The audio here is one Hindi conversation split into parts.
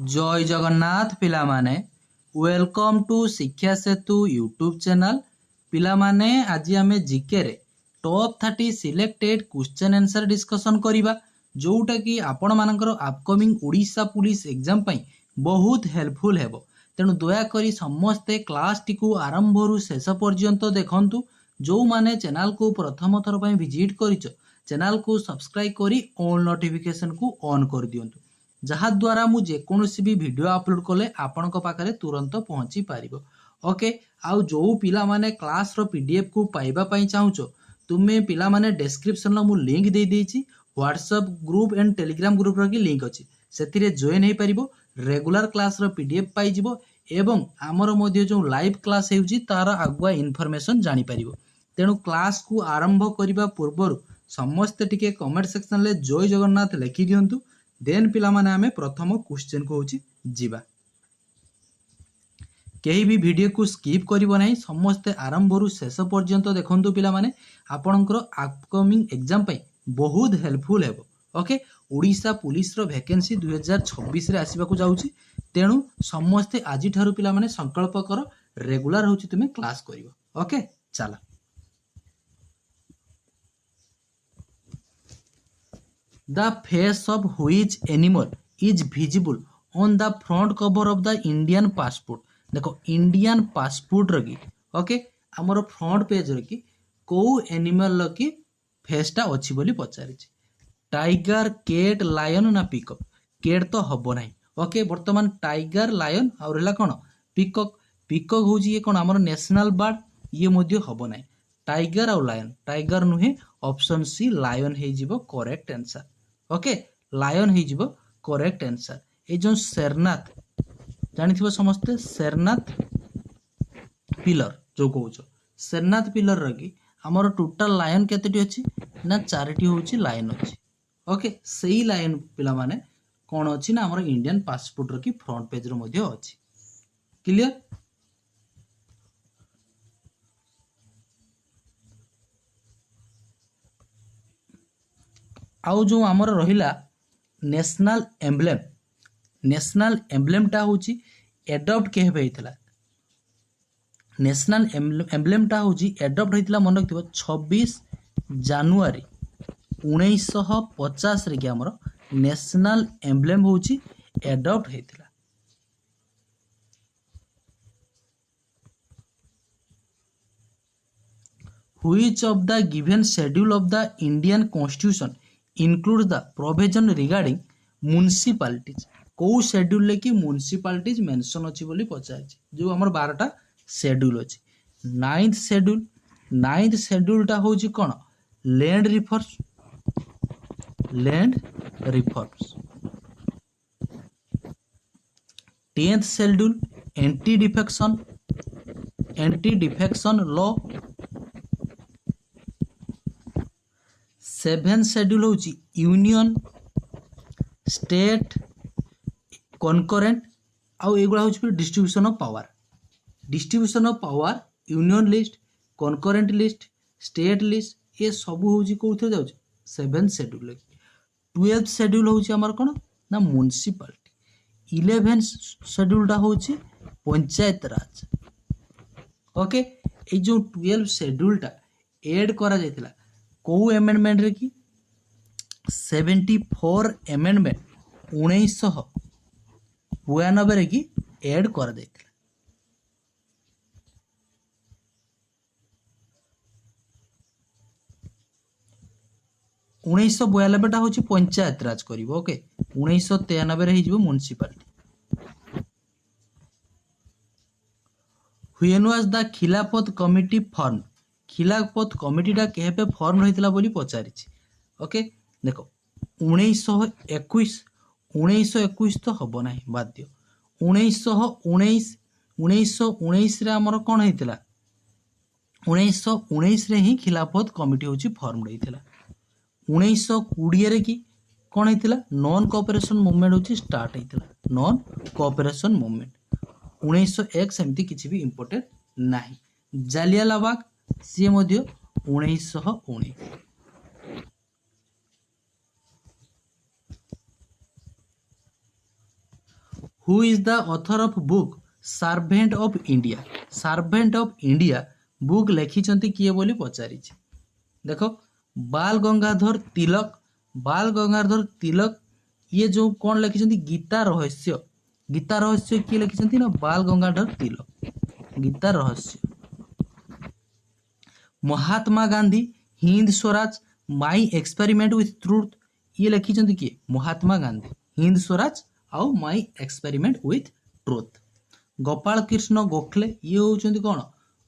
जय जगन्नाथ पिला माने वेलकम टू शिक्षा सेतु यूट्यूब चैनल पिला माने आज आमे जीके रे top 30 selected question answer discussion करिबा जोटा कि आपण मानकर अपकमिंग ओडिशा पुलिस एग्जाम पई बहुत हेल्पफुल हेबो। तेणु दया करी समस्ते क्लास टी को आरंभ रु शेष पर्यंत देखंतु। जो माने चैनल को प्रथम थर पई विजिट करिचो चैनल को सब्सक्राइब करी ऑल नोटिफिकेशन को ऑन कर दियंतु जहा द्वारा मु जेकोसी भी वीडियो अपलोड कले आपनक पाखरे तुरंत पहुंची पारिबो। ओके आउ जो पिला माने क्लास रो पीडीएफ को पाइबा पई चाहुचो तुमे पिला माने डिस्क्रिप्शन रो मु लिंक दे देछि WhatsApp group and Telegram group रो की लिंक अछि सेतिरे जॉइन हे परिबो रेगुलर क्लास रो पीडीएफ पाई जिवो एवं हमर मध्ये जो लाइव क्लास हेउची तार आगुआ इन्फॉर्मेशन जानि परिबो। तेणु क्लास को आरंभ करिबा पूर्वरु समस्त टिके कमेंट सेक्शन ले जय जगन्नाथ लिखि दियंतु देन पिला माने आमे प्रथम क्वेश्चन को होची जीवा। केही भी वीडियो को स्किप करिवो नाही समस्त आरंभ रु शेष पर्यंत देखंतु पिला माने आपनकर अपकमिंग एग्जाम पई बहुत हेल्पफुल हेबो। ओके ओडिशा पुलिस रो वैकेंसी 2026 रे आसीबा को जाउची तेणु समस्त आजि ठारू पिला माने संकल्प करो रेगुलर होची तुमे क्लास करिवो। ओके चला The face of which animal is visible on the front cover of the Indian passport? देखो इंडियन पासपोर्ट रखी ओके आमर फ्रंट पेज रखी को एनिमल की फेसटा अच्छी बोली पचारि टाइगर केट लायन ना पिकक केट तो हबो नाही। ओके वर्तमान टाइगर लायन और रहा कौन पिकक पिकक हूँ ये कौन आमर नेशनल बर्ड ये मध्य हबो नाही टाइगर और लायन टाइगर नुहे ऑप्शन सी लायन हो करेक्ट आंसर। ओके लायन हो करेक्ट आंसर। ये जो शेरनाथ जानी समस्ते शेरनाथ पिलर जो कौच शेरनाथ पिलर रखी आमर टोटाल लायन केते अच्छी ना 4टी होची लायन अच्छी। ओके सही लायन पिला माने कौन अच्छी ना आमर इंडियन पासपोर्ट रखी फ्रंट पेज रो मध्य अच्छी। क्लियर आउ जो आमर रहिला नेशनल एम्ब्लेम टा होची एडॉप्ट केबे हेतिला नेशनल एम्ब्लेम टा होची एडॉप्ट हेतिला मन रखिबो 26 जनवरी 1950 रे कि आमर नेशनल एम्ब्लेम होची adopt हेतिला। Which of the given schedule of the Indian Constitution includes the provision regarding municipalities? को शेड्यूल लेकि म्युनिसिपालिटीज मेंशन अछि बोली पचाछि जो हमर 12टा शेड्यूल अछि। 9th शेड्यूल टा होछि कोन land reforms 10th schedule anti defection law 7th schedule होछि यूनियन स्टेट कनकरेंट आउ एगुला होछि distribution of power union list concurrent list state list ये सब होछि कोथि जाउछि 7th शेड्यूल। 12th शेड्यूल होछि हमर कोन ना म्युनिसिपालिटी 11th शेड्यूल टा होछि पंचायत राज। ओके ए जो 12th शेड्यूल टा ऐड करा जायतिला को अमेंडमेंट रे कि 74 अमेंडमेंट 1992 रे कि ऐड करा जायतिला। उन्नीस टा होची पंचायत राज करिवो। ओके 1993 रे हिजबो म्युनिसिपालिटी। व्हेन वाज द खिलाफत कमिटी फॉर्म खिलाफत कमिटी टा केबे फॉर्म रहितला बोली पचारिछि। ओके देखो 1921 तो हबो नाही बाध्य 1919 रे हमर कोन हेतिला 1919 रे ही खिलाफत कमिटी होची फॉर्म रहितला। 1920 रे की कोन हेतिला नॉन कोऑपरेशन मूवमेंट होची स्टार्ट हेतिला नॉन कोऑपरेशन मूवमेंट। 1901 सेमती किछि भी इंपोर्टेंट नाही। जालियाला बाग सी मध्य 1919। 1992 who is the author of book servant of India? Servant of India book लिखिछंती किए बोली पचारि। देखो बाल गंगाधर तिलक। बाल गंगाधर तिलक ये जो कौन लिखिछंती गीता रहस्य। गीता रहस्य किए लिखिछंती ना बाल Gangadhar Tilak Gita Rahasya. Mahatma Gandhi Hind Swaraj my experiment with truth ये लिखिछंती किए महात्मा गांधी हिंद स्वराज आउ my experiment with truth. Gopal Krishna Gokhale ये होउछंती कौन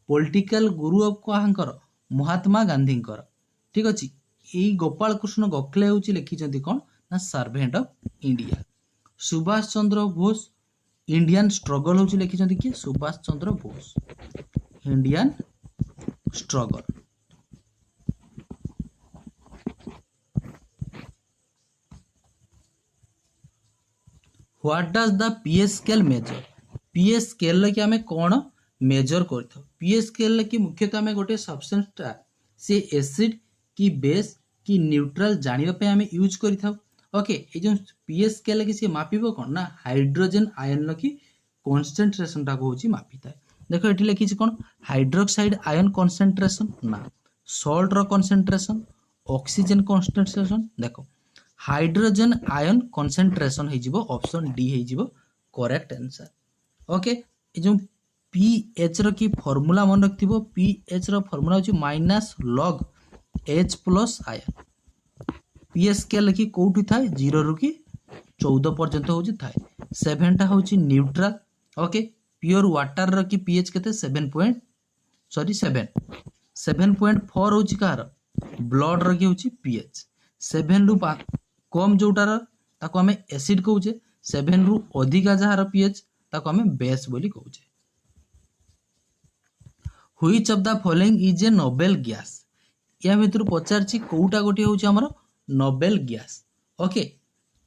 पॉलिटिकल गुरु ऑफ कहांकर महात्मा गांधींकर। ठीक अछि एई गोपाल कृष्ण गोखले होउची लिखिछंती कौन ना servant of India. Subhash Chandra Bose Indian struggle होउची लिखिछंती कि Subhash Chandra Bose Indian struggle. What does the PS scale measure? PS scale कि आमे कोन मेजर करथो? पीएस स्केल कि मुख्यतः आमे गोटे सब्सटेंस ता से एसिड कि बेस कि न्यूट्रल जानिबा पे आमे यूज करिथाउ। ओके ए जो पीएस स्केल कि से मापिबो कोन ना हाइड्रोजन आयन कि कंसंट्रेशन ता को होची मापिताय। देखो एठी लिखि छि कोन हाइड्रोक्साइड आयन कंसंट्रेशन ना सॉल्ट रो कंसंट्रेशन ऑक्सीजन कंसंट्रेशन। देखो हाइड्रोजन आयन कंसंट्रेशन हे जिवो ऑप्शन डी हे जिवो करेक्ट आंसर। ओके ए जो पीएच रो की फार्मूला मन रखथिबो पीएच रो फार्मूला होची minus log H plus ion. PS scale की कोठी थाए 0 रु की 14 पर्यंत होची थाए 7 टा होची न्यूट्रल। ओके प्योर वाटर रो की पीएच केते 7.4 होची कार ब्लड रो की होची पीएच 7 रु कम जोटार ताको हमें एसिड कहूचे 7 रु अधिका जहार पीएच ताको हमें बेस बोली कहूचे। Which of the following is a noble gas? या भितर पचारछि कोउटा गोटी होची हमर नोबेल गैस। ओके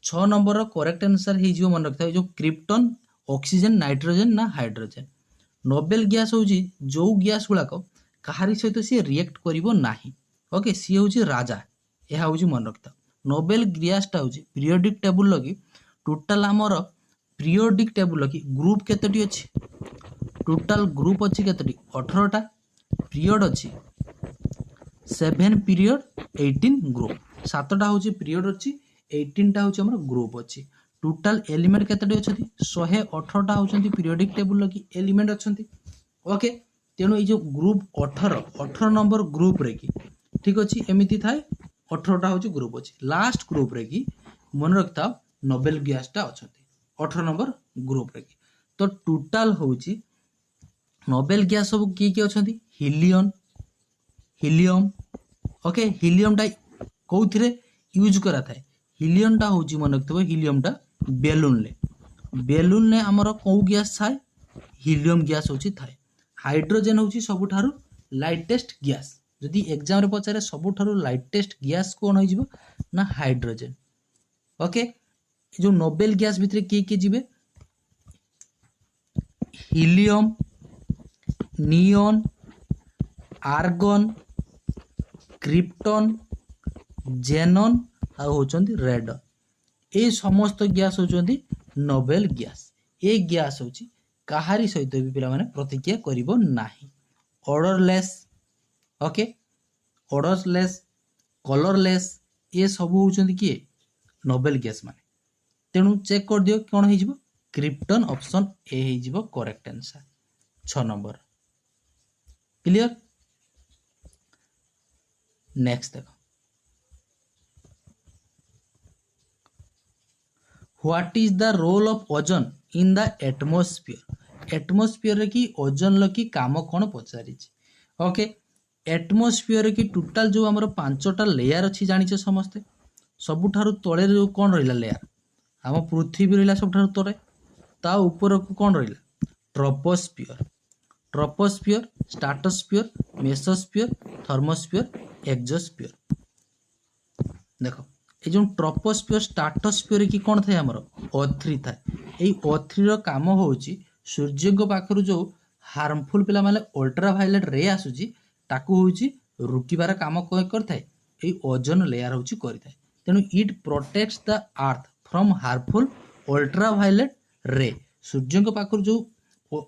6 नंबर रो करेक्ट आंसर हे जिवो मन रखता जो क्रिप्टन ऑक्सीजन नाइट्रोजन ना हाइड्रोजन। नोबेल गैस होची जो गैस गुला को कहारी सहित सी रिएक्ट करिवो नाही। ओके सी होची राजा एहा होची मन रखता। नोबेल गैस टा होची पीरियोडिक टेबल लगी टोटल हमर पीरियोडिक टेबल लगी ग्रुप केतटी अछि? टोटल ग्रुप अछि केतटी 18 टा पीरियड अछि 7 पीरियड 18 ग्रुप 7 टा होची पीरियड अछि 18 टा होची हमर ग्रुप अछि। टोटल एलिमेंट केतटी अछथि 118 टा होचंती पीरियोडिक टेबल लगी एलिमेंट अछंती। ओके तेनो ए जो ग्रुप 18 नंबर ग्रुप रे की ठीक अछि एमिति थाए 18 टा होची ग्रुप अछि। लास्ट ग्रुप रे की मन रखता नोबेल गैस टा अछंती 18 नंबर ग्रुप रे की। तो टोटल होची नोबेल गैस सब की अछंती हीलियम। ओके हीलियम टा कोउथिरे यूज करा थाए? हीलियम टा होची मन रखतबो हीलियम टा बेलून ने हमर को गैस थाए हीलियम गैस होची थाए। हाइड्रोजन होची सबुठारु लाइटेस्ट गैस। जदि एग्जाम रे पचारे सबुठारु लाइटेस्ट गैस कोन होई जिवो ना हाइड्रोजन। ओके जो नोबेल गैस भितरे के जिवे हीलियम नियॉन आर्गन क्रिप्टन जेनन आ होचंती रेडन ए समस्त गैस होचंती नोबेल गैस। ए गैस होची कहारी सहित भी पिला माने प्रतिक्रिया करिवो नाही। ऑर्डरलेस ओके ऑर्डरलेस कलरलेस ए सब होचंती कि नोबेल गैस माने। तेणु चेक कर दियो कोन हे जिवो क्रिप्टन ऑप्शन ए हे जिवो correct answer 6 number. Clear? Next देखो what is the role of ozone in the atmosphere? Atmosphere रे की ओजोन ल की काम कोन पचारि छि? ओके एटमॉस्फेयर रे की टोटल जो हमर 5टा लेयर अछि जानिछे समस्ते सबुठारु तळे जो कोन रहिला लेयर हम पृथ्वी रहिला सबुठारु तळे ता ऊपर को कोन रहिला troposphere. Troposphere stratosphere mesosphere thermosphere exosphere. देखो ए जो ट्रोपोस्फियर स्ट्रेटोस्फियर की कोन थाए हमर O3 थाए। एई O3 रो काम होउची सूर्य को पाखरु जो हार्मफुल पिला माने अल्ट्रावायलेट रे आसुची ताकू होउची रुकिबार काम कोइ करथाय एई ओजोन लेयर होउची करिथाय। तेनु it protects the earth from harmful ultraviolet ray सूर्य को पाखर जो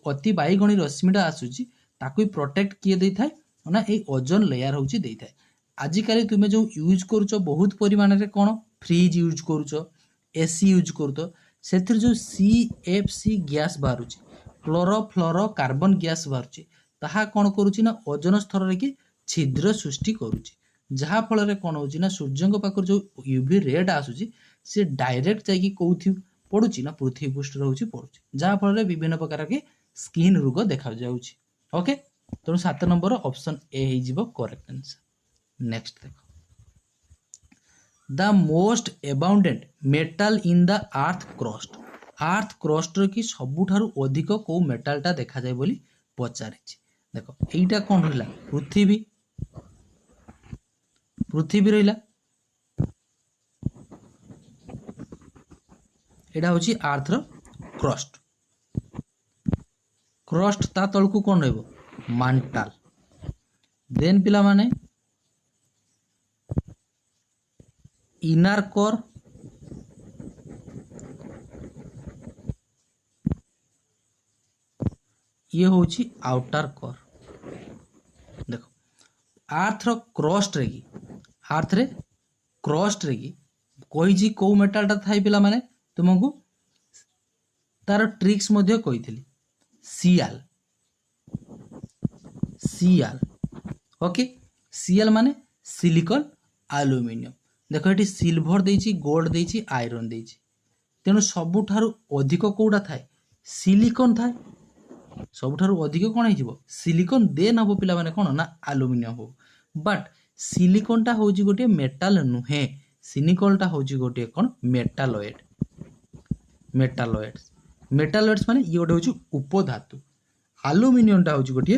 अति बाईगणी रश्मिटा आसूची ताकू प्रोटेक्ट किए दे थाए ना ए ओजोन लेयर होची दे थाए। आजिकल तुम जो यूज करुच बहुत परिमाण रे कौन फ्रिज यूज करुच एसी यूज करूत से जो CFC गैस बाहर क्लोरोफ्लोरो कार्बन गैस बाहर ताहा कौन करुच्ची ना ओजोन स्तर रे कि छिद्र सृष्टि करुच्ची जहा फल रे कौन होची ना सूर्य पाखर जो यूवी रेड आसूची से डायरेक्ट जाइए कौथि पड़ुची ना पृथ्वी पृष्ठ होची पड़ुची जहा फल रे विभिन्न प्रकार के स्किन रोग देखा जाउची। ओके तेणु 7 नंबर ऑप्शन ए ही जीवो करेक्ट आंसर। नेक्स्ट देखो the most abundant metal in the earth crust की सबुठारु अधिक को मेटालटा देखा जाए बोली पचारिछि। देखो एटा कौन रहिला पृथ्वी रहिला एटा होची अर्थ रो क्रस्ट ता तळकू कौन रहबो मांटाल। देन पिला माने इनर कोर ये होची आउटर कोर। देखो अर्थ रो क्रस्ट रे की कोई जी को मेटालटा थाई पिला माने तुमको तार ट्रिक्स मध्य कही सीआल ओके सीएल माने सिलिकॉन एल्युमिनियम। देखो ये सिल्वर देइछि गोल्ड देइछि आयरन देइछि तेणु सबुठारु अधिक कोउडा थाए सिलिकॉन थाए सबुठारु अधिक कोन हिजिवो सिलिकॉन देन हबो पिला माने कोन ना एल्युमिनियम हो बट सिलिकॉन टा होजी गोटे मेटल नुहे सिलिकॉन टा होजी गोटे कोन मेटालॉइड्स माने ये गोटे होची उपधातु एल्युमिनियम टा होची गोटे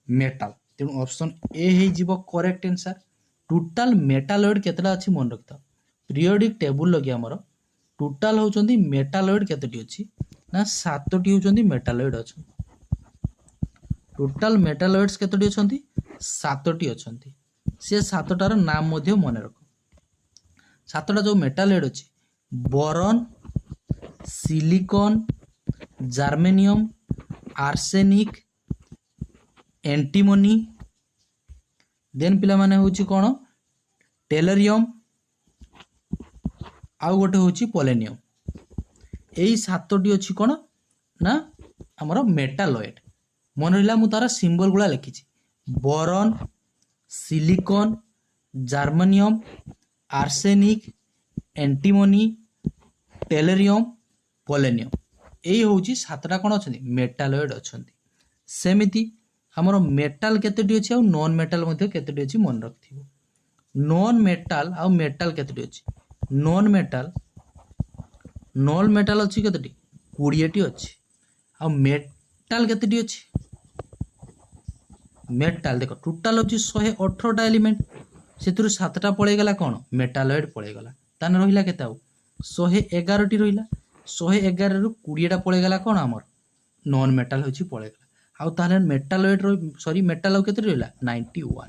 मेटल तेणु ऑप्शन ए हे जीवो करेक्ट आंसर। टोटल मेटालॉइड केतला अछि मन रखता पीरियोडिक टेबल लगे हमर टोटल होचंदी मेटालॉइड केतटी अछि ना 7टी होचंदी मेटालॉइड अछि। टोटल मेटालॉइड्स केतटी अछंती 7टी अछंती से 7टार नाम मध्य मन रख 7टा जो मेटालॉइड अछि boron silicon germanium arsenic antimony then पिला माने होची कोन टेलरियम आउ गोटे होची पोलेनियम एई 7टी अछि कोन ना हमर मेटालॉइड मन रहिला मु तारा सिंबल गुला लिखिछि boron silicon germanium arsenic antimony tellurium polonium एई होची 7टा कोन अछंती मेटालॉइड अछंती। सेमिति हमर मेटाल केतेटी अछि आ नॉन मेटाल मध्ये केतेटी अछि मन रखथिबो नॉन मेटाल आ मेटाल केतेटी अछि नॉन मेटाल अछि केतेटी 20टी अछि आ मेटाल केतेटी अछि मेटाल देखो टोटल अछि 118टा एलिमेंट सेतुर 7टा पळे गेला कोन मेटालॉइड पळे गेला ताने रहिला केते आ 111टी रहिला 111 रु 20टा पळे गेला कोन हमर नॉन मेटाल होछि पळे गेला आउ ताले मेटालॉइड सॉरी मेटाल केते रहिला 91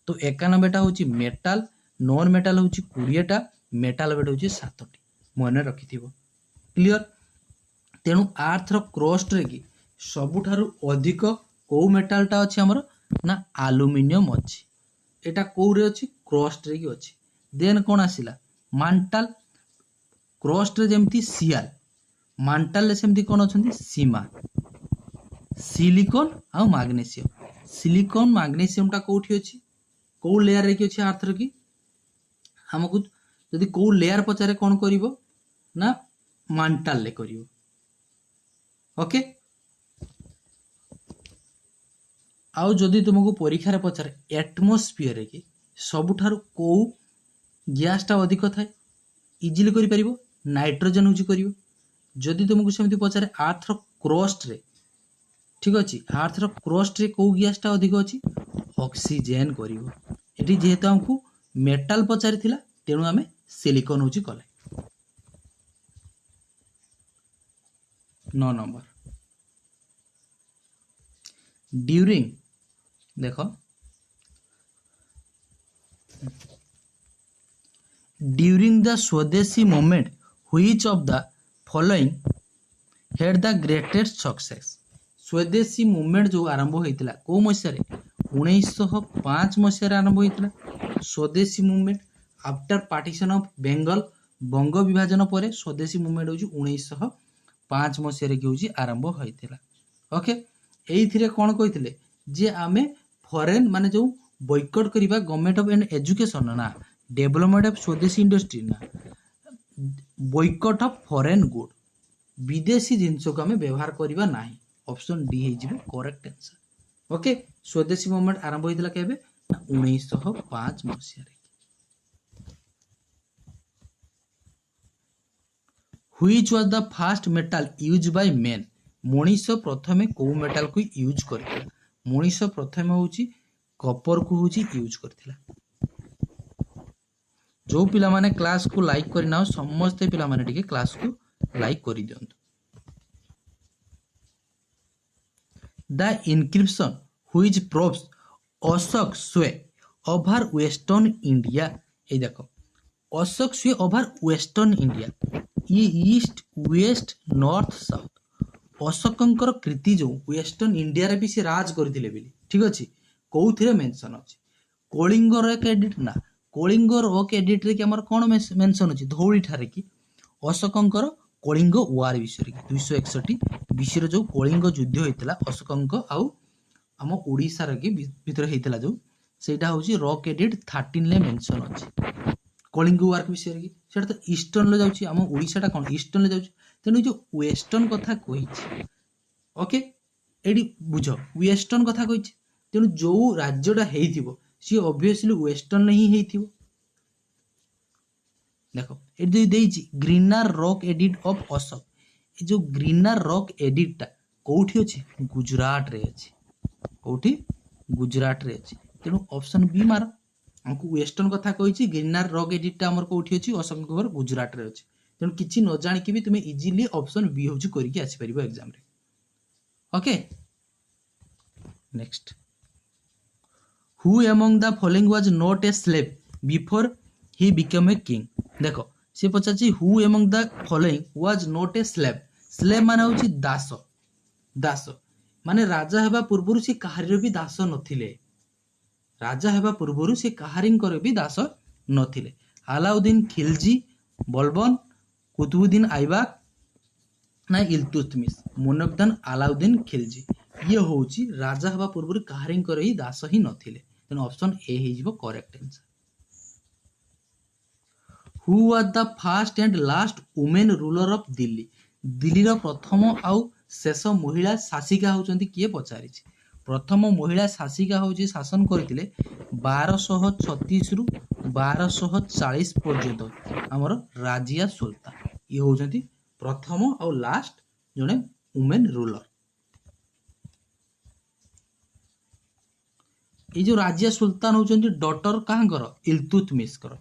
तो 91टा होची मेटाल नॉन मेटाल होची 20टा मेटालॉइड होची 7टी मने रखिथिबो क्लियर। तेणु अर्थ रो क्रस्ट रे की सबुठारु अधिक को मेटालटा अछि हमर ना एल्युमिनियम अछि एटा को रे अछि क्रस्ट रे की अछि। देन कोन आसिला मांटाल क्रस्ट रे जेमती सीएल मांटाल ले सेमती कोन अछंती सीमा सिलिकॉन आ सिलिकॉन मैग्नीशियम टा कोठी अछि को लेयर रे की अछि अर्थ रे की हमकु जदि को लेयर पचारे कोन करिवो ना मांटाल ले करिवो ओके। आउ जदि तुमको परीक्षा रे पचारे एटमॉस्फियर रे की सबुठारु को गैस टा अधिक थाए इजीली करि परिवो नाइट्रोजन यूज करिवो। जदि तुमको सेमती पचारे अर्थ रो क्रस्ट रे ठीक अछि अर्थ रो क्रस्ट रे को गैस टा अधिक अछि ऑक्सीजन करिवो एटी जेहेतु हमकु मेटल पचारि थिला तेणु आमे सिलिकॉन होची कले 9 नंबर। ड्यूरिंग देखो ड्यूरिंग द स्वदेशी movement which of the following head the greatest success स्वदेशी मूवमेंट जो आरंभ होता कौ मसीह 1905 मसीह आरंभ होता स्वदेशी movement after partition of Bengal बंग विभाजन पर स्वदेशी मूवमेंट हूँ 1905 मसीह आरंभ होता ओके ये कौन कहते जे आमे फॉरेन माने जो बॉयकॉट करवा गवर्नमेंट ऑफ एंड एजुकेशन ना डेवलपमेंट ऑफ स्वदेशी इंडस्ट्री ना बॉयकॉट ऑफ फॉरेन गुड विदेशी जिनस को आम व्यवहार करवा ना ऑप्शन डी हो correct answer okay swadeshi movement आरंभ होता केबे 1905 मसीह which was the first metal use by man मनीष प्रथमे को मेटल को यूज करथिला मनीष प्रथमे होची कॉपर को होची यूज करथिला जो पिला माने क्लास को लाइक करना समस्त पिला माने टिके क्लास को लाइक करि दियंतु the inscription which proves Ashok sway over western India ए देखो Ashok sway over western India ये ईस्ट वेस्ट नॉर्थ साउथ अशोकंकर कृति जो वेस्टर्न इंडिया रे भी से राज करथिले बेली ठीक अछि कोउथिरे मेंशन अछि कलिंग रॉक एडिट ना कलिंग रॉक एडिट रे कि हमर कोन मेंशन अछि धौली ठारे कि अशोकंकर कलिंग वार विषय की 261 विषय जो कलिंग युद्ध होइतला अशोकंक आउ हम ओडिसा रे कि भीतर हेइतला जो सेटा होछि रॉक एडिट 13 ले मेंशन अछि कलिंग वार विषय की सेटा तो ईस्टर्न ले जाउछि हम ओडिसा टा कोन ईस्टर्न ले जाउछि तेनु जो वेस्टर्न कथा कहिछि ओके एडी बुझो वेस्टर्न कथा कहिछि तेनु जो राज्यटा हेइथिबो सी ऑब्वियसली वेस्टर्न ही हेइथिबो देखो एडी देइछि ग्रीनर रॉक एडिट ऑफ अशोक ए जो ग्रीनर रॉक एडिट टा कोठी अछि गुजरात रे अछि कोठी गुजरात रे अछि तेनु ऑप्शन बी मार हमको वेस्टर्न कथा कहिछि ग्रीनर रॉक एडिट टा हमर कोठी अछि अशोक घर गुजरात रे अछि तेनु किछि न जानि कि भी तुमे इजीली ऑप्शन बी होछि करिकि आसी परिबो एग्जाम रे okay next who among the following was not a slave before he become a king देखो से पचाछि who among the following was not a slave slave माने होछि दास दास माने राजा हेबा पूर्वरु से कहारीर भी दास नथिले राजा हेबा पूर्वरु से कहारींकर भी दास नथिले अलाउद्दीन खिलजी बलबन कुतुबुद्दीन ऐबक ना इल्तुतमिश मुनक्कदन अलाउद्दीन खिलजी ये होची राजा हवा पूर्व कहारींकर ही दास ही नथिले तेन ऑप्शन ए हे जिवो correct answer who was the first and last women ruler of Delhi Delhi रो प्रथम आउ शेष महिला शासिका होचंती किए पचारि प्रथम महिला शासिका होची शासन करथिले 1236 रु 1240 पर्यंत हमर राजिया सुल्तान ये होचंती प्रथम आउ लास्ट जने वुमेन रूलर ये जो राजिया सुल्तान होचंती डॉटर काहंकर इल्तुतमिश कर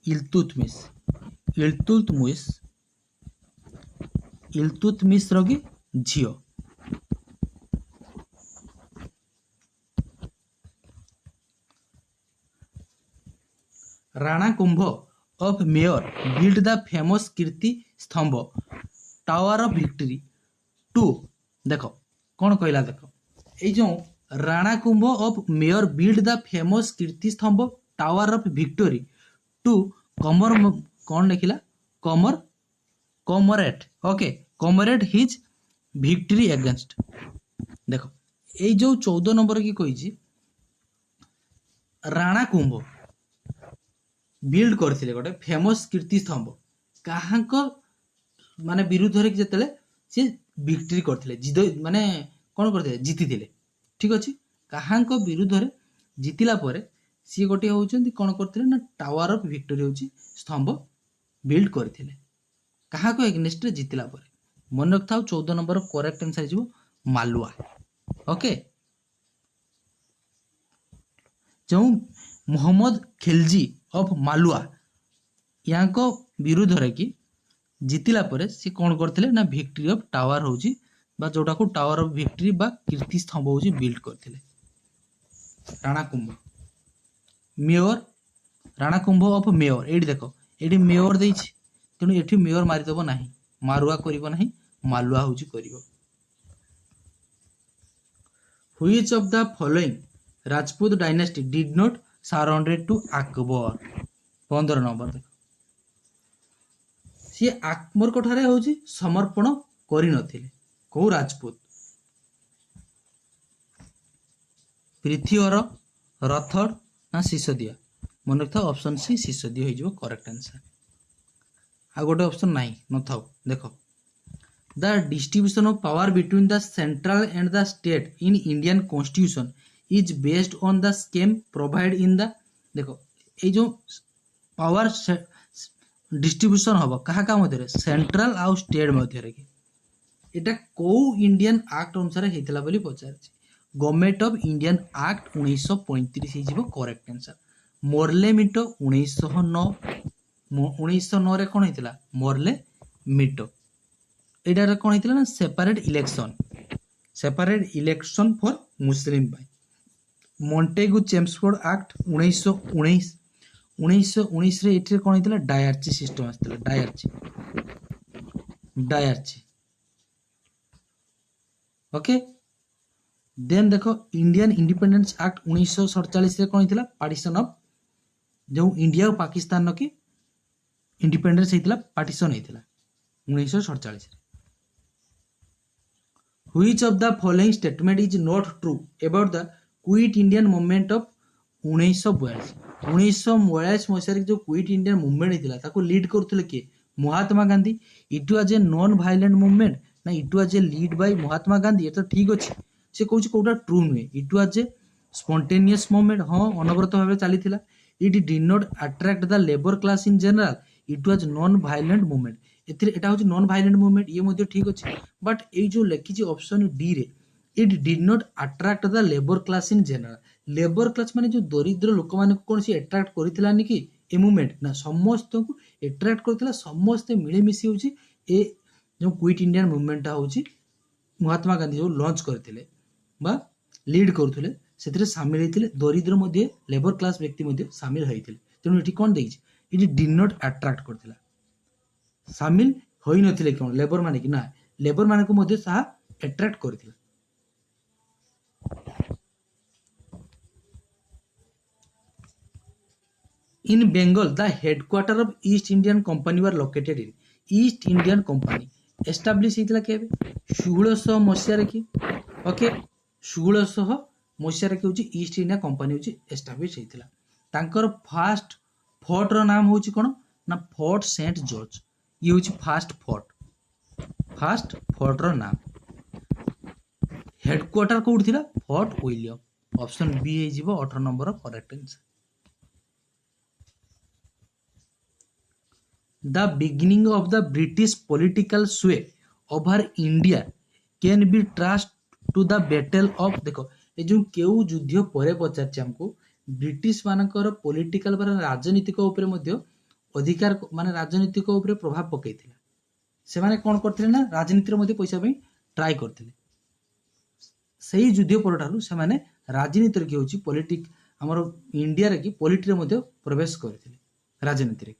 इल्तुतमिश रो की झियो Rana Kumbha of Mewar build the famous Kirti Stambh tower of victory to देखो कौन कहला देखो ए जो Rana Kumbha of Mewar build the famous Kirti Stambh tower of victory to कमर कौन लिखिला कमर commemorate okay commemorate his victory against देखो ए जो 14 नंबर की कही राणा कुंभ बिल्ड करथिले गोटे फेमस कीर्ति स्तंभ काहांक माने विरुद्ध रे जेतले से विक्ट्री करथिले जिद माने कोन करथिले जीतिथिले ठीक अछि काहांक विरुद्ध रे जीतिला परे सी गोटे होचंती कोन करथिले ना टावर ऑफ विक्टोरी होची स्तंभ बिल्ड करथिले काहाको एगेंस्ट रे जीतिला परे मन रखथाउ 14 नंबर करेक्ट आंसर हिजो मालवा ओके जो मोहम्मद खिलजी ऑफ मालवा यांको विरुद्ध रे कि जीतिला परे से कोन करथिले ना विक्ट्री ऑफ टावर होची बा जोटा को टावर ऑफ विक्ट्री बा कीर्ति स्तंभ होची बिल्ड करथिले राणा कुंभ मेयर राणा कुंभ ऑफ मेयर एडी देखो एडी मेयर देछि तेनु एठी मेयर मारि दबो नाही मारुआ करिवो नाही ମାଲୁଆ ହେଉଛି କରିବ। Which of the following Rajput dynasty did not surrender to Akbar? 15 number देख सी आकबर को ठारे होची समर्पण करि नथिले को राजपूत पृथ्वीवर रथड़ ना सिसोदिया मन रखा ऑप्शन सी सिसोदिया हो करेक्ट आंसर। आ गोटे ऑप्शन नहीं न थाउ देखो the distribution of power between the central and the state in Indian constitution is based on the scheme provide in the देखो ये जो पावर डिस्ट्रीब्यूशन हम क्या मध्य सेंट्रल आउ स्टेट मध्य एटा कौ इंडियन एक्ट अनुसार होता बोली पचार गवर्नमेंट ऑफ इंडियन एक्ट 1935 हो करेक्ट आंसर। मोरले मिटो 1909 रे कौन होता मोरले मिटो एटार कौन होता ना separate election for Muslim pi. Montagu Chelmsford act 1919 रे एठी कौन होता डायरची सिस्टम आसला डायरची ओके। देन देखो इंडियन इंडिपेंडेंस एक्ट 1947 रे कौन होता पार्टीशन ऑफ जो इंडिया और पाकिस्तान की इंडिपेंडेंस होता पार्टीशन होता 1947 रे। Which of the following statement is not true about the quit Indian movement of 1942 मसीह जो क्विट इंडियन मूवमेंट होता लीड करते किए Mahatma Gandhi. It was a non violent movement ना it was a lead by Mahatma Gandhi ये तो ठीक अच्छे से कौन कौटा ट्रू नुहे it was a spontaneous movement हाँ अनवरत भाव चली it did not attract the labour class in general it was non violent movement एटा हूँ नॉन वायलेंट मूवमेंट ये ठीक अच्छे बट ये जो लिखी ऑप्शन डी रे it did not attract the labour class in general labour class माने जो दरिद्र लोक मान कौन सी अट्रैक्ट करथिलानी कि ए मूवमेंट ना समस्त को अट्रैक्ट करथिला समस्त मिलेमिशी होची ए जो क्विट इंडियन मूवमेंट होची महात्मा गांधी जो लॉन्च करथिले बा लीड करथिले सेतिरे शामिल होइथिले दरिद्र मध्ये लेबर क्लास व्यक्ति मध्ये शामिल होइथिले तेनु एठी कोन देइछि इट डिड नॉट अट्रैक्ट करथिला शामिल होई नथिले कोन लेबर माने कि ना लेबर माने को मध्ये सा attract करथिला। In Bengal, the headquarter of East Indian Company were located in East Indian Company. Established होइतला केबे 1600 मसिया रे कि ओके 1600 मसिया रे कि होची ईस्ट इंडिया कंपनी होची एस्टाब्लिश होइतला। तांकर फर्स्ट फोर्ट रो नाम होची कोन ना फोर्ट सेंट जॉर्ज ये होची फर्स्ट फोर्ट रो नाम। हेडक्वार्टर कोड थिला फोर्ट विलियम ऑप्शन बी हे जिवो 18 number correct answer. The beginning of the British political sway over India can be traced to the battle of देखो ये जो केउ युद्ध परे पचारछि हमको ब्रिटिश मानकर पॉलिटिकल पर राजनीतिक ऊपर मध्य अधिकार माने राजनीतिक ऊपर प्रभाव पकैथिला से माने कोन करथिले ना राजनीति मध्ये पैसा पे ट्राई करथिले सही युद्ध परठारु से माने राजनीति के होची पॉलिटिक हमर इंडिया रे की पॉलिटिक्स मध्ये प्रवेश करथिले राजनीति रे।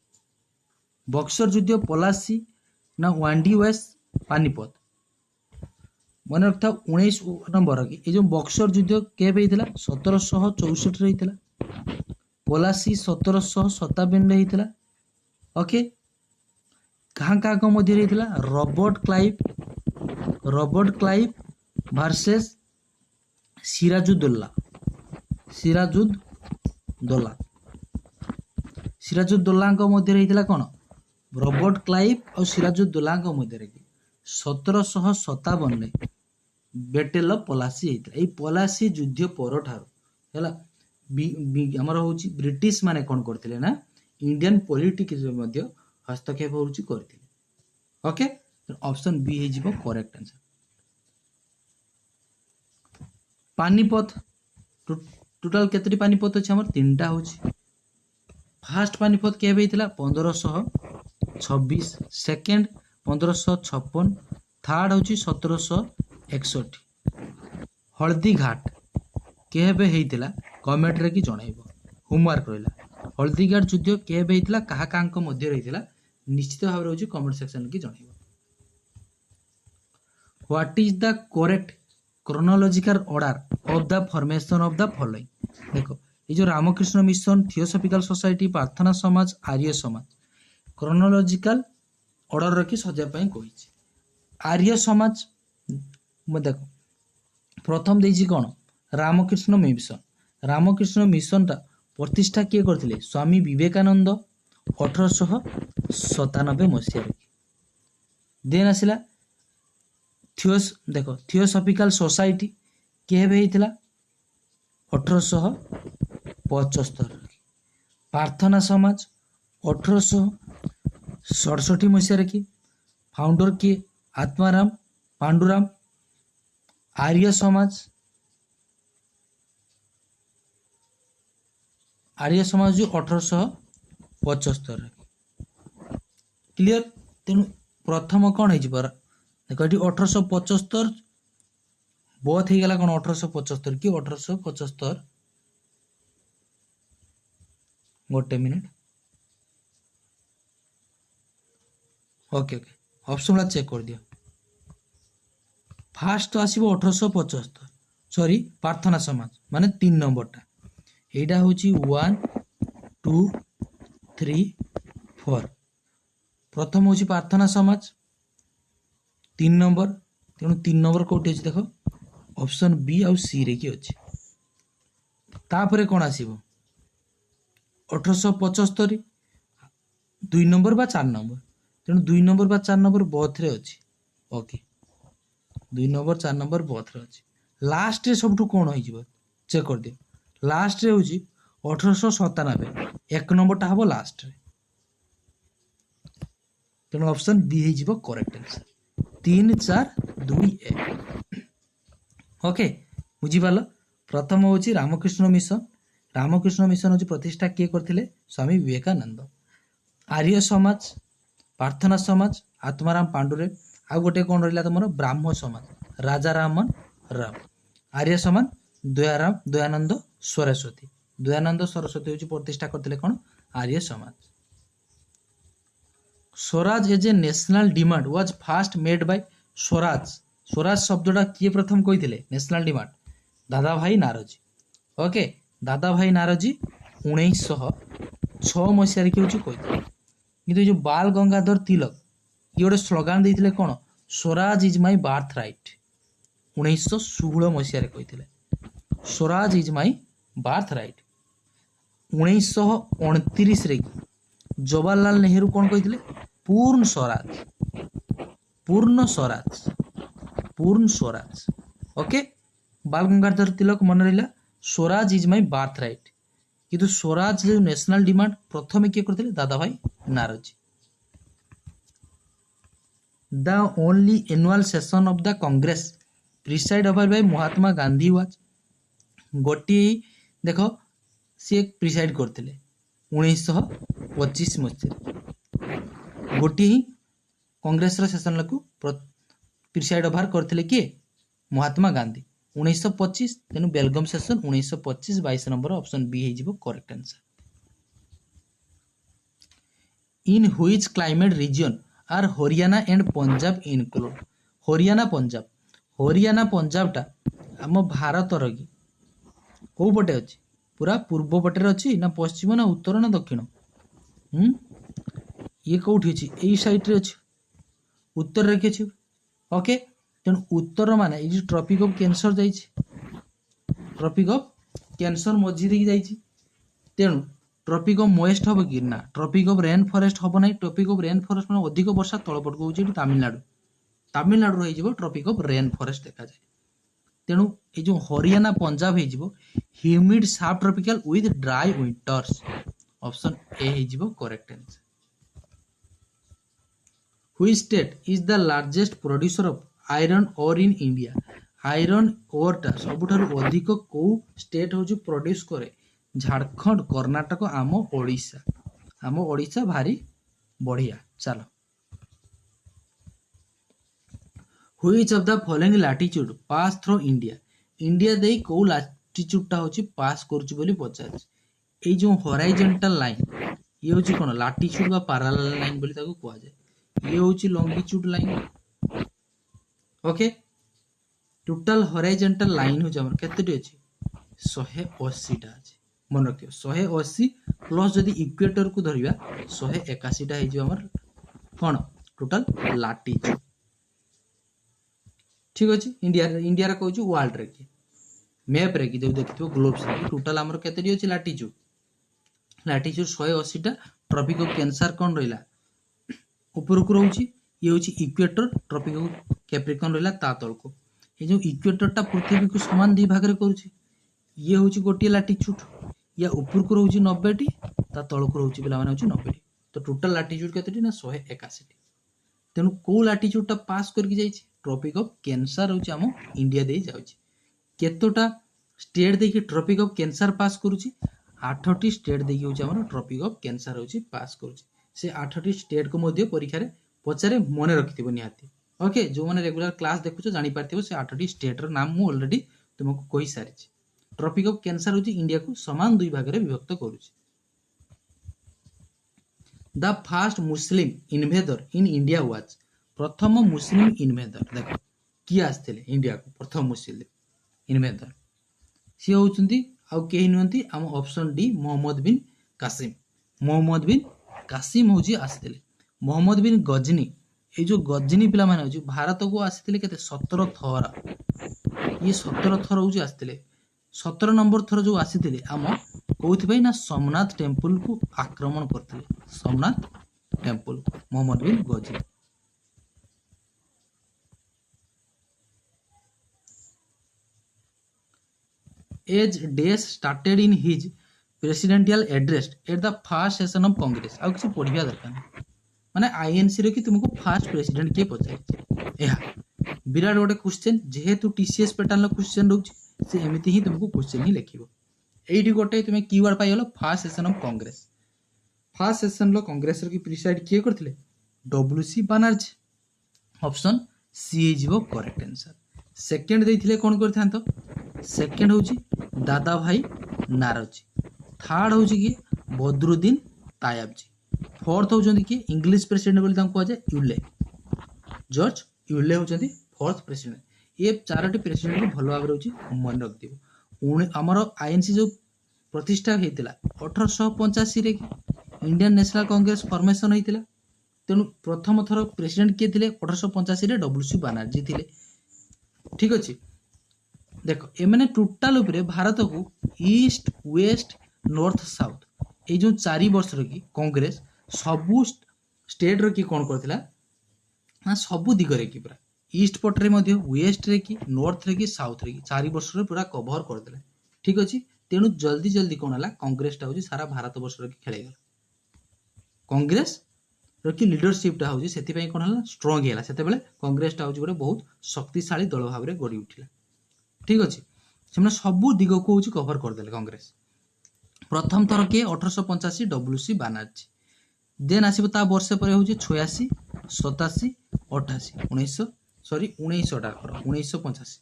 बक्सर युद्ध पलासी ना वांडी वेस पानीपत मन रखता 19 नंबर की ये जो बक्सर युद्ध केबे होइतला 1764 रे होइतला पलासी 1757 रे होइतला ओके। कहाँ कहाँ को मध्य होइतला रॉबर्ट क्लाइव वर्सेस सिराजुद्दौला को मध्य होइतला कोन रॉबर्ट क्लाइव और सिराजुद्दौला मध्य 1757 बैटल ऑफ पलासी होता है। पलासी युद्ध पर ठार हमर होची ब्रिटिश माने कोन करथिले ना इंडियन पॉलिटिक्स मध्य हस्तक्षेप होची करथिले ओके। ऑप्शन बी हे जिवो करेक्ट आंसर। पानीपत टोटल केतरी पानीपत अछि हमर तीनटा होची। फर्स्ट पानीपत केबे हितला 1526 सेकंड 1556 थर्ड होची 1761। हल्दी घाट केबे हेइतला कमेंट रे की जणाइबो होमवर्क रहला हल्दी घाट युद्ध केबे हेइतला काहा कांको मध्य रहितला निश्चित भाव रे होची कमेंट सेक्शन की जणाइबो। What is the correct chronological order of the formation of the following. देखो ये जो रामकृष्ण मिशन, थियोसॉफिकल सोसाइटी, प्रार्थना समाज, आर्य समाज क्रोनोलॉजिकल ऑर्डर रखी सजा कही। आर्य समाज देखो प्रथम देजी कौन रामकृष्ण मिशन। रामकृष्ण मिशन टा प्रतिष्ठा किए करथिले स्वामी विवेकानंद 1897 मसीह। देन आसिला देखो थियोसॉफिकल सोसाइटी किए होता 1875। प्रार्थना समाज 1867 मसीह की। फाउंडर किए आत्माराम पांडुराम। आर्य समाज जो 1875। क्लियर। तेणु प्रथम कौन हो देख ये 1875 बोथ हो गला कौन 1875 कि 1875 गोटे मिनिट ओके ओके ऑप्शन वाला चेक कर दियो। फास्ट तो आसीबो 1875 सॉरी प्रार्थना समाज माने 3 नंबर टा एटा होची 1 2 3 4। प्रथम होची प्रार्थना समाज 3 नंबर। तेणु 3 नंबर कोटी अछि देखो ऑप्शन बी आउ सी रे की अछि। तापरे कोन आसीबो 1875 2 नंबर बा 4 नंबर। तेणु 2 नंबर बा 4 नंबर बोथ रे अछि। ओके 2 नंबर 4 नंबर बोथ रे अछि। लास्ट रे सबठु कोन होई जिवो चेक कर दियो। लास्ट रे होची 1897 1 नंबर टा हबो लास्ट रे। तेणु ऑप्शन बी हे जिवो करेक्ट आंसर 3 4 2 1। ओके बुझी पालो। प्रथम होची रामकृष्ण मिशन। रामकृष्ण मिशन होची प्रतिष्ठा किए करथिले स्वामी विवेकानंद। आर्य समाज, प्रार्थना समाज आत्माराम पांडुरे। आ गोटे कोन रहिला तमरो ब्राह्म समाज राजा रामन राम। आर्य समाज दयानंद सरस्वती। दयानंद सरस्वती होची प्रतिष्ठा करथिले कोन Arya Samaj. Swaraj as a national demand was fast made by Swaraj. Swaraj शब्दटा किए प्रथम कहिथिले नेशनल डिमांड दादा भाई नारोजी। ओके दादा भाई नारोजी 1906 मसीह रे होची कहिथिले। किंतु जो बाल गंगाधर तिलक ये गोटे स्लोगान देइथिले कोन Swaraj is my birth right 1916 मसीह रे कहिथिले। Swaraj is my birth right. 1929 रे जवाहरलाल नेहरू कौन कही पूर्ण स्वराज। पूर्ण स्वराज पूर्ण स्वराज। ओके बाल गंगाधर तिलक मन रहा Swaraj is my birth right. किंतु स्वराज जो नेशनल डिमांड प्रथम किए करते Dadabhai Naoroji. The only annual session of the Congress preside over by Mahatma Gandhi was. गोटे देख सी प्रिसाइड करते 1925 मसीह गोटे ही कांग्रेस सेशन को प्रिसाइड ओवर करते किए महात्मा गांधी 1925। तेणु Belgaum session 1925 22 number option B हो correct answer. In which climate region are Haryana and Punjab include. Haryana Punjab टा आम भारत री कौ पटे अच्छी पूरा पूर्व पटे अच्छी ना पश्चिम ना उत्तर ना दक्षिण। ये कौटी अच्छी यही साइड रे अच्छी उत्तर रे कि। ओके तेणु उत्तर माने ये ट्रॉपिक ऑफ कैंसर जाइए ट्रॉपिक ऑफ कैंसर मझी देखी जाइए। तेणु ट्रॉपिक ऑफ मोएस्ट हम कि ना ट्रॉपिक ऑफ रेन फॉरेस्ट हम ना। ट्रॉपिक ऑफ रेन फॉरेस्ट में अधिक वर्षा तलपट को होची तमिलनाडु। तमिलनाडु हो ट्रॉपिक ऑफ रेन फॉरेस्ट देखा जाए। तेणु ये जो हरियाणा पंजाब हो humid subtropical with dry winters option A हो correct answer. Which state is the largest producer of iron ore in India? Iron ore टा सबुठारु अधिक को स्टेट हो जो प्रोड्यूस करे झारखंड कर्नाटक आम ओडिशा भारी बढ़िया। चलो Which of the following latitude pass through India? India दे को लाटिट्यूड टा होची पास करची बोली पचार। ए जो हॉरिजॉन्टल लाइन ये होची कोन लाटिट्यूड बा पैरेलल लाइन बोली ताको कुआ जाय। ये होची longitude line okay total horizontal line हो हमर केतेटी अछि 180 टा अछि मन रखियो 180 प्लस जदि इक्वेटर को धरिबा 181 टा हे जो हमर कोन टोटल लाटिट्यूड ठीक अछि इंडिया रे कहू वर्ल्ड रे की मैप रे की जो देखिथिबो ग्लोब्स रे टोटल हमर केतेटी अछि लाटिट्यूड 180 टा ट्रॉपिक ऑफ कैंसर कोन रहिला ऊपर को रहउची ये होची इक्वेटर ट्रॉपिक ऑफ कैप्रिकॉर्न रहिला ता तळको ये जो इक्वेटर टा पृथ्वी को समान दी भाग रे करूची ये होची गोटी लाटिट्यूड या ऊपर को रहउची 90 टी ता तळको रहउची बिला माने होची 90 टी तो टोटल लाटिट्यूड केतेटी ना 181 टी तेनु को लाटिट्यूड टा पास करके जाईची ट्रॉपिक ऑफ कैंसर होची हम इंडिया दे जाउची केतोटा स्टेट देखि ट्रॉपिक ऑफ कैंसर पास करूची 8 टी स्टेट देखि होची हमर ट्रॉपिक ऑफ कैंसर होची पास करूची से 8 टी स्टेट को मध्य परीक्षा रे पचारे मने रखिथिबो निहाती ओके जो माने रेगुलर क्लास देखुचो जानि पारथिबो से 8 टी स्टेट रो नाम मु ऑलरेडी तुमको कहि सारिछि ट्रॉपिक ऑफ कैंसर होची इंडिया को समान दुई भाग रे विभक्त करूची the first Muslim invader in India was प्रथम मुस्लिम इन्वेडर देखो किए आस्थिले इंडिया को प्रथम मुस्लिम इन्वेडर सी होचंती आउ केही नहंती हम ऑप्शन डी मोहम्मद बिन कासिम होची आस्थिले मोहम्मद बिन गजनी ए जो गजनी पिला माने होची भारत को आस्थिले केते 17 थर ये 17 थर होची आस्थिले 17 नंबर थर जो आसीथिले हम कोथि भाई ना सोमनाथ टेंपल को आक्रमण करथिले Somnath temple Mohammad bin Ghazni as days started in his presidential address at the first session of Congress आउ किसी पढ़िया दरकार नहीं माने आईएनसी रे कि तुमको फर्स्ट प्रेसिडेंट के पचारि एहा विराट गोटे क्वेश्चन जेहेतु टीसीएस पैटर्न लो क्वेश्चन रहउची से एमिति ही तुमको क्वेश्चन ही लिखिबो एइठी गोटे तुमे कीवर्ड पाइलो first session of Congress first session लो कांग्रेस रे की प्रिसाइड किए करथिले डब्ल्यूसी बनर्जी ऑप्शन सी हे जिवो करेक्ट आंसर सेकंड देथिले कोन करथांतो सेकंड होची दादा भाई नारोजी थर्ड होची कि बदरुद्दीन तायबजी फोर्थ होचंदी कि इंग्लिश प्रेसिडेंट बोली तांको आजे यूले जॉर्ज यूले होचंदी फोर्थ प्रेसिडेंट ये चारोटी प्रेसिडेंट को भलो भाबरे होची मन रख दिबो हमर आईएनसी जो प्रतिष्ठा हेतिला 1885 रे इंडियन नेशनल कांग्रेस फॉर्मेशन हेतिला तेनु प्रथम थर प्रेसिडेंट के थिले 1885 रे डब्ल्यूसी बनर्जी थिले ठीक अछि देखो ए माने टोटल ऊपर भारत को ईस्ट वेस्ट नॉर्थ साउथ ए जो 4 वर्ष रो की कांग्रेस सबु स्टेट रो की कोन करथिला ना सबु दिगरे की पूरा ईस्ट पट रे मध्ये वेस्ट रे की नॉर्थ रे की साउथ रे की 4 वर्ष रे पूरा कवर कर देले ठीक अछि तेनु जल्दी जल्दी कोन हला कांग्रेस टा होची सारा भारत वर्ष रो की खेले गेल कांग्रेस रो की लीडरशिप टा होची सेति पई कोन हला स्ट्रांग हेला सेते बेले कांग्रेस टा होची गोटे बहुत शक्तिशाली दल भाबरे गडी उठिला ठीक अछि सेमने सबु दिग को होची कवर कर देले कांग्रेस प्रथम थर के 1885 डब्ल्यूसी बनर्जी देन आसीबो ता वर्ष परे होची 86 87 88 1900 टा कर 1985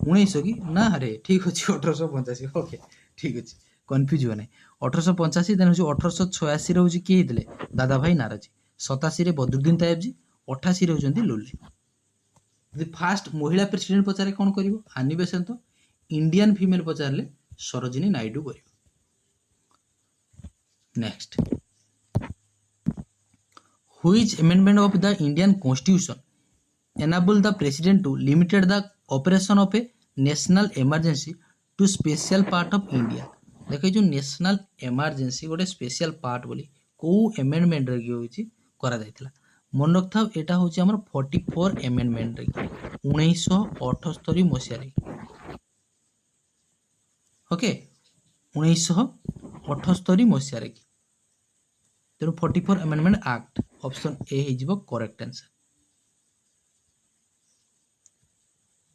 1900 की ना रे ठीक अछि 1885 ओके ठीक अछि कंफ्यूज हो नै 1885 देन होची 1886 रे होची के हितले दादा भाई नाराजी 87 रे बदरुद्दीन तायबजी 88 रे होचंदी लुली फास्ट महिला प्रेसिडेंट पचारे कौन करिवो आनी बेसंत इंडियन फीमेल पचारले सरोजिनी नायडू करिवो next which amendment of the Indian constitution enable the president to limited the operation of a national emergency to special part of India देखै जो नेशनल इमरजेंसी गोटे स्पेशल पार्ट बोली को अमेंडमेंट रे होची करा जायतिला मन रख था एटा होची हमर 44 अमेंडमेंट रे 1978 मसिया रे ओके 1978 मसिया रे तेनु 44 अमेंडमेंट एक्ट ऑप्शन ए हे जिवो करेक्ट आंसर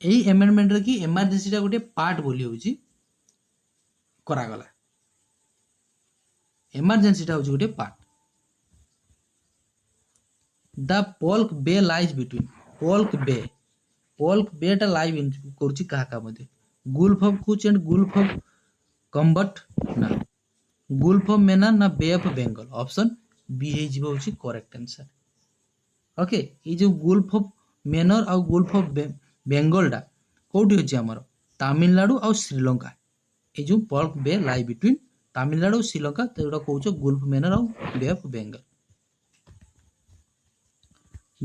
एई अमेंडमेंट रे की इमरजेंसी टा गोटे पार्ट बोली होची करा गला इमरजेंसी टा होची गोटे part The Polk Bay lies between Polk Bay टा लाइव इन करछि कहा का मध्ये Gulf of Cooch and Gulf of कम्बट ना गुल्फ ऑफ मेनार ना बे ऑफ बंगाल ऑप्शन बी हे जिवो होछि करेक्ट आंसर ओके ये जो गुल्फ ऑफ मेनर आउ गुल्फ ऑफ बेंगलटा कोठी अछि हमर तमिलनाडु आउ श्रीलंका ए जो Palk Bay lie between Tamil Nadu और श्रीलंका तेटा कहउछ गुल्फ मेनर आउ bay of Bengal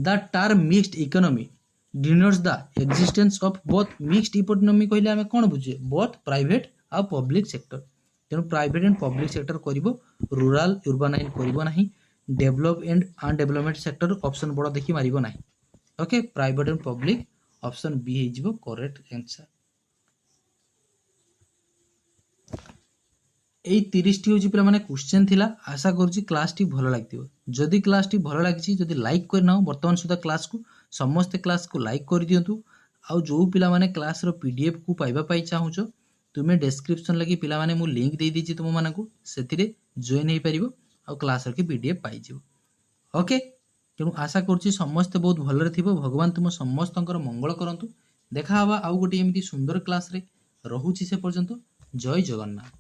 the term mixed economy denotes the existence of both mixed economy कहले हमें कोन बुझे बोथ प्राइवेट आ पब्लिक सेक्टर तेणु प्राइवेट एंड पब्लिक सेक्टर करिवो रूरल अर्बानाइन करिवो नाही develop and undevelopment sector option बड़ देखि मारिवो नाही okay private and public option B हे जिवो करेक्ट आंसर এই 30টি হচ্ছে পিলা মানে क्वेश्चन थिला आशा करूची क्लास टी भलो लागतिबो जदि क्लास टी भलो लागिची जदि लाइक करना हो वर्तमान सुधा क्लास को समस्त क्लास को लाइक कर दियंतु आउ जो पिला माने क्लास रो पीडीएफ को पाइबा पाई चाहुचो तुमे डिस्क्रिप्शन लगी पिला माने मु लिंक दे दीची तुम मानकु सेथिरे जॉइन हे परिबो आउ क्लास रो की पीडीएफ पाई जिवो ओके तेणु आशा करूची समस्त बहुत भलरे थिबो भगवान तुम समस्तंकर मंगल करंतु देखा हवा आउ गोटी एमिति सुंदर क्लास रे रहुची से पर्यंत जय जगन्नाथ।